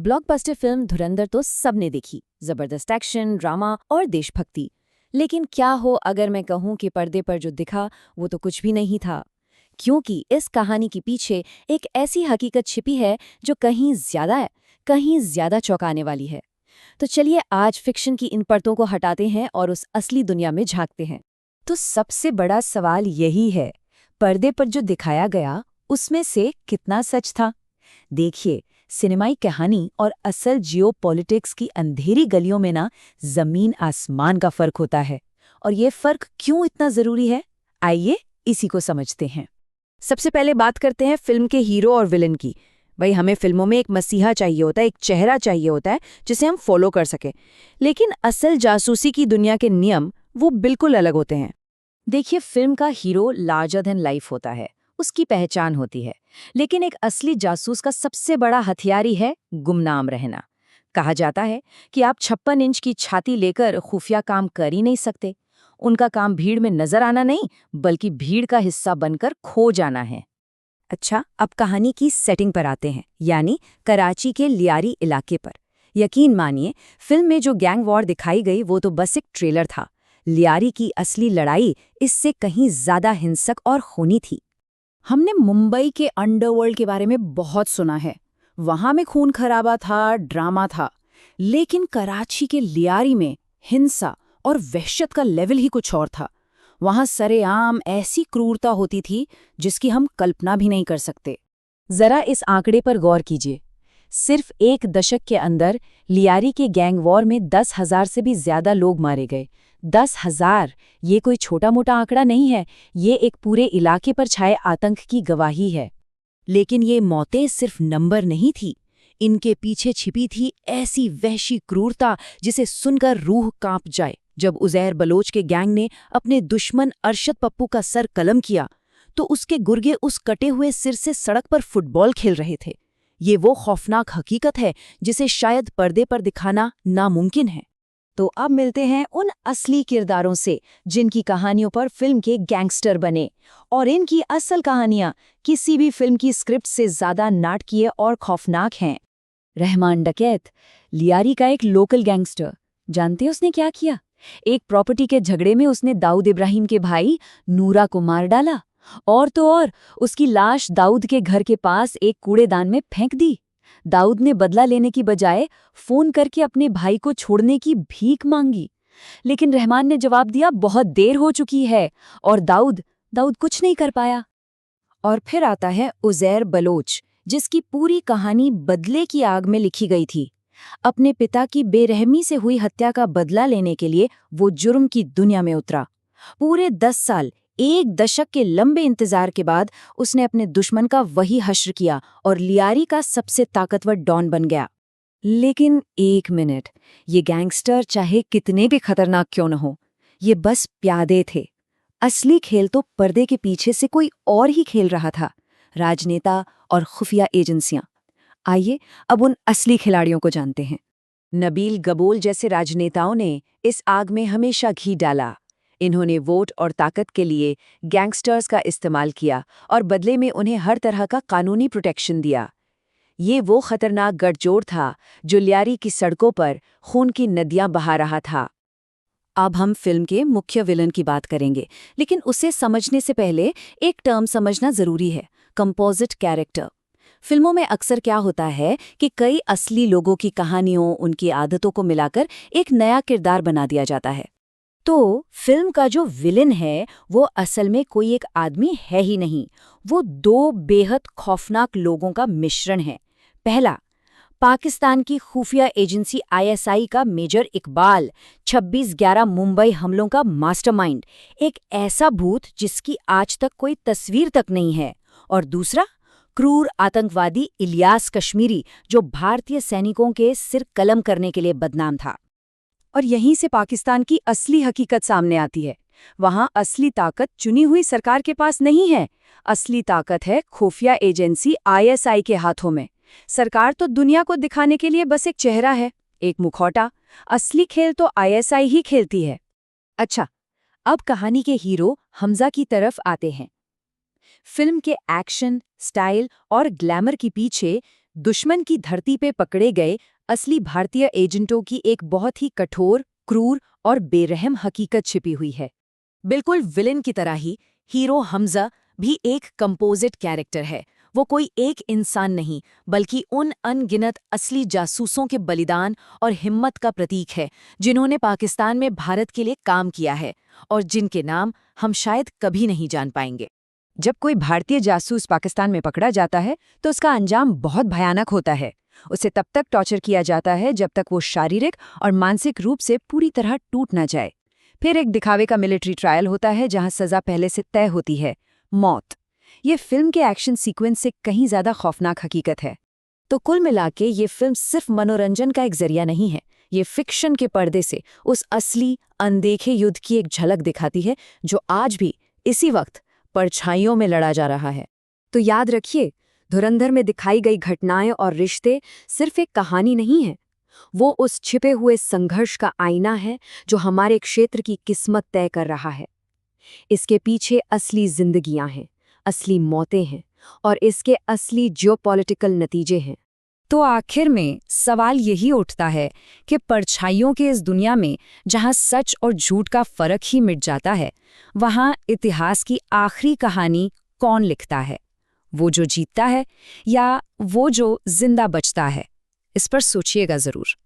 Blockbuster film धुरंधर तो सबने देखी। जबरदस्त एक्शन, ड्रामा और देशभक्ति। लेकिन क्या हो अगर मैं कहूं कि पर्दे पर जो दिखा वो तो कुछ भी नहीं था। क्योंकि इस कहानी के पीछे एक ऐसी हकीकत छिपी है जो कहीं ज्यादा चौंकाने वाली है। तो चलिए आज फिक्शन की इन परतों को हटाते हैं और उस असली दुनिया में झांकते हैं। तो सबसे बड़ा सवाल यही है, पर्दे पर जो दिखाया गया उसमें से कितना सच था? देखिए, सिनेमाई कहानी और असल जियोपॉलिटिक्स की अंधेरी गलियों में ना जमीन आसमान का फर्क होता है। और ये फर्क क्यों इतना जरूरी है, आइए इसी को समझते हैं। सबसे पहले बात करते हैं फिल्म के हीरो और विलन की। भाई, हमें फिल्मों में एक मसीहा चाहिए होता है, एक चेहरा चाहिए होता है जिसे हम फॉलो कर सकें। लेकिन असल जासूसी की दुनिया के नियम वो बिल्कुल अलग होते हैं। देखिए, फिल्म का हीरो लार्जर देन लाइफ होता है, उसकी पहचान होती है। लेकिन एक असली जासूस का सबसे बड़ा हथियार ही है गुमनाम रहना। कहा जाता है कि आप 56 इंच की छाती लेकर खुफिया काम कर ही नहीं सकते। उनका काम भीड़ में नजर आना नहीं, बल्कि भीड़ का हिस्सा बनकर खो जाना है। अच्छा, अब कहानी की सेटिंग पर आते हैं, यानी कराची के लियारी इलाके पर। यकीन मानिए, फिल्म में जो गैंग वॉर दिखाई गई वो तो बस एक ट्रेलर था। लियारी की असली लड़ाई इससे कहीं ज्यादा हिंसक और खूनी थी। हमने मुंबई के अंडरवर्ल्ड के बारे में बहुत सुना है, वहां में खून खराबा था, ड्रामा था। लेकिन कराची के लियारी में हिंसा और वहशत का लेवल ही कुछ और था। वहां सरेआम ऐसी क्रूरता होती थी जिसकी हम कल्पना भी नहीं कर सकते। जरा इस आंकड़े पर गौर कीजिए। सिर्फ एक दशक के अंदर लियारी के गैंग वॉर में 10,000 से भी ज्यादा लोग मारे गए। 10,000! ये कोई छोटा मोटा आंकड़ा नहीं है, ये एक पूरे इलाके पर छाए आतंक की गवाही है। लेकिन ये मौतें सिर्फ नंबर नहीं थी, इनके पीछे छिपी थी ऐसी वहशी क्रूरता जिसे सुनकर रूह कांप जाए। जब उज़ैर बलोच के गैंग ने अपने दुश्मन अरशद पप्पू का सर कलम किया, तो उसके गुर्गे उस कटे हुए सिर से सड़क पर फुटबॉल खेल रहे थे। ये वो खौफनाक हकीकत है जिसे शायद पर्दे पर दिखाना नामुमकिन है। तो अब मिलते हैं उन असली किरदारों से जिनकी कहानियों पर फिल्म के गैंगस्टर बने, और इनकी असल कहानियां किसी भी फिल्म की स्क्रिप्ट से ज्यादा नाटकीय और खौफनाक हैं। रहमान डकैत, लियारी का एक लोकल गैंगस्टर। जानते हैं उसने क्या किया? एक प्रॉपर्टी के झगड़े में उसने दाऊद इब्राहिम के भाई नूरा को मार डाला। और तो और, उसकी लाश दाऊद के घर के पास एक कूड़ेदान में फेंक दी। दाऊद ने बदला लेने की बजाय फोन करके अपने भाई को छोड़ने की भीख मांगी। लेकिन रहमान ने जवाब दिया, बहुत देर हो चुकी है, और दाऊद कुछ नहीं कर पाया। और फिर आता है उज़ैर बलोच, जिसकी पूरी कहानी बदले की आग में लिखी गई थी। अपने पिता की बेरहमी से हुई हत्या का बदला लेने के लिए वो जुर्म की दुनिया में उतरा। पूरे 10 साल, एक दशक के लंबे इंतजार के बाद उसने अपने दुश्मन का वही हश्र किया और लियारी का सबसे ताकतवर डॉन बन गया। लेकिन एक मिनट, ये गैंगस्टर चाहे कितने भी खतरनाक क्यों न हो, ये बस प्यादे थे। असली खेल तो पर्दे के पीछे से कोई और ही खेल रहा था, राजनेता और खुफिया एजेंसियां। आइए अब उन असली खिलाड़ियों को जानते हैं। नबील गबोल जैसे राजनेताओं ने इस आग में हमेशा घी डाला। इन्होंने वोट और ताकत के लिए गैंगस्टर्स का इस्तेमाल किया और बदले में उन्हें हर तरह का कानूनी प्रोटेक्शन दिया। ये वो खतरनाक गठजोड़ था जो लियारी की सड़कों पर खून की नदियां बहा रहा था। अब हम फिल्म के मुख्य विलन की बात करेंगे, लेकिन उसे समझने से पहले एक टर्म समझना जरूरी है, कंपोजिट कैरेक्टर। फिल्मों में अक्सर क्या होता है कि कई असली लोगों की कहानियों, उनकी आदतों को मिलाकर एक नया किरदार बना दिया जाता है। तो फिल्म का जो विलेन है वो असल में कोई एक आदमी है ही नहीं, वो दो बेहद खौफनाक लोगों का मिश्रण है। पहला, पाकिस्तान की खुफिया एजेंसी आईएसआई का मेजर इकबाल, 26/11 मुंबई हमलों का मास्टरमाइंड, एक ऐसा भूत जिसकी आज तक कोई तस्वीर तक नहीं है। और दूसरा, क्रूर आतंकवादी इलियास कश्मीरी, जो भारतीय सैनिकों के सिर कलम करने के लिए बदनाम था। और यहीं से पाकिस्तान की असली हकीकत सामने आती है। वहां असली ताकत चुनी हुई सरकार के पास नहीं है, असली ताकत है खुफिया एजेंसी आईएसआई के हाथों में। सरकार तो दुनिया को दिखाने के लिए बस एक चेहरा है, एक मुखौटा। असली खेल तो आईएसआई ही खेलती है। अच्छा, अब कहानी के हीरो हमजा की तरफ आते हैं। फिल्म के एक्शन, स्टाइल और ग्लैमर के पीछे दुश्मन की धरती पे पकड़े गए असली भारतीय एजेंटों की एक बहुत ही कठोर, क्रूर और बेरहम हकीकत छिपी हुई है। बिल्कुल विलेन की तरह ही हीरो हमजा भी एक कंपोजिट कैरेक्टर है। वो कोई एक इंसान नहीं, बल्कि उन अनगिनत असली जासूसों के बलिदान और हिम्मत का प्रतीक है, जिन्होंने पाकिस्तान में भारत के लिए काम किया है और जिनके नाम हम शायद कभी नहीं जान पाएंगे। जब कोई भारतीय जासूस पाकिस्तान में पकड़ा जाता है तो उसका अंजाम बहुत भयानक होता है। उसे तब तक टॉर्चर किया जाता है जब तक वो शारीरिक और मानसिक रूप से पूरी तरह टूट न जाए। फिर एक दिखावे का मिलिट्री ट्रायल होता है जहां सजा पहले से तय होती है, मौत। ये फिल्म के एक्शन सीक्वेंस से कहीं ज्यादा खौफनाक हकीकत है। तो कुल मिलाके ये फिल्म सिर्फ मनोरंजन का एक जरिया नहीं है, ये फिक्शन के पर्दे से उस असली अनदेखे युद्ध की एक झलक दिखाती है जो आज भी इसी वक्त परछाइयों में लड़ा जा रहा है। तो याद रखिए, धुरंधर में दिखाई गई घटनाएं और रिश्ते सिर्फ एक कहानी नहीं है, वो उस छिपे हुए संघर्ष का आईना है जो हमारे क्षेत्र की किस्मत तय कर रहा है। इसके पीछे असली जिंदगियां हैं, असली मौतें हैं और इसके असली जियोपॉलिटिकल नतीजे हैं। तो आखिर में सवाल यही उठता है कि परछाइयों के इस दुनिया में जहां सच और झूठ का फर्क ही मिट जाता है, वहां इतिहास की आखिरी कहानी कौन लिखता है? वो जो जीतता है या वो जो जिंदा बचता है? इस पर सोचिएगा जरूर।